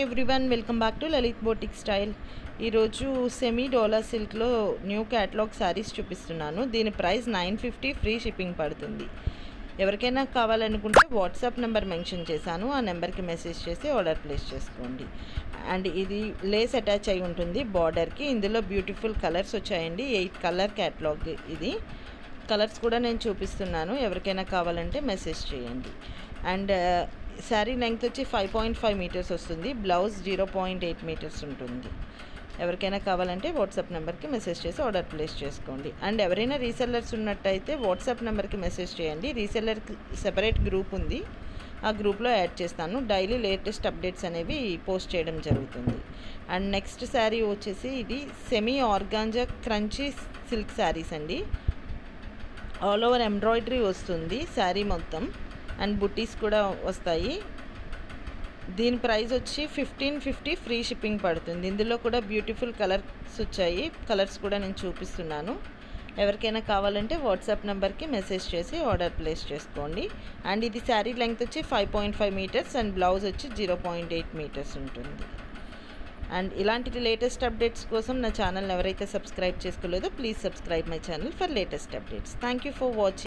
Everyone welcome back to Lalit boutique style. ఈరోజు semi డోలా సిల్క్లో new catalogue saris చూపిస్తున్నాను. దీని ప్రైస్ 950, ఫ్రీ షిప్పింగ్ పడుతుంది. ఎవరికైనా కావాలనుకుంటే వాట్సాప్ నెంబర్ మెన్షన్ చేశాను, ఆ నెంబర్కి మెసేజ్ చేసి ఆర్డర్ ప్లేస్ చేసుకోండి. అండ్ ఇది లేస్ అటాచ్ అయి ఉంటుంది బార్డర్కి. ఇందులో బ్యూటిఫుల్ కలర్స్ వచ్చాయండి. 8 కలర్ క్యాటలాగ్. ఇది కలర్స్ కూడా నేను చూపిస్తున్నాను, ఎవరికైనా కావాలంటే మెసేజ్ చేయండి. అండ్ శారీ లెంగ్త్ వచ్చి 5.5 మీటర్స్ వస్తుంది. బ్లౌజ్ 0.8 మీటర్స్ ఉంటుంది. ఎవరికైనా కావాలంటే వాట్సాప్ నెంబర్కి మెసేజ్ చేసి ఆర్డర్ ప్లేస్ చేసుకోండి. అండ్ ఎవరైనా రీసెల్లర్స్ ఉన్నట్టయితే వాట్సాప్ నెంబర్కి మెసేజ్ చేయండి. రీసెల్లర్కి సెపరేట్ గ్రూప్ ఉంది, ఆ గ్రూప్లో యాడ్ చేస్తాను. డైలీ లేటెస్ట్ అప్డేట్స్ అనేవి పోస్ట్ చేయడం జరుగుతుంది. అండ్ నెక్స్ట్ శారీ వచ్చేసి ఇది semi organza crunchy silk saris అండి. ఆల్ ఓవర్ ఎంబ్రాయిడరీ వస్తుంది శారీ మొత్తం, అండ్ బుటీస్ కూడా వస్తాయి. దీని ప్రైస్ వచ్చి 1550, ఫ్రీ షిప్పింగ్ పడుతుంది. ఇందులో కూడా బ్యూటిఫుల్ కలర్స్ వచ్చాయి. కలర్స్ కూడా నేను చూపిస్తున్నాను. ఎవరికైనా కావాలంటే వాట్సాప్ నెంబర్కి మెసేజ్ చేసి ఆర్డర్ ప్లేస్ చేసుకోండి. అండ్ ఇది శారీ లెంగ్త్ వచ్చి 5.5 మీటర్స్ అండ్ బ్లౌజ్ వచ్చి 0.8 మీటర్స్ ఉంటుంది. అండ్ ఇలాంటి లేటెస్ట్ అప్డేట్స్ కోసం నా ఛానల్ ఎవరైతే సబ్స్క్రైబ్ చేసుకోలేదో please subscribe my channel for latest updates. Thank you for watching.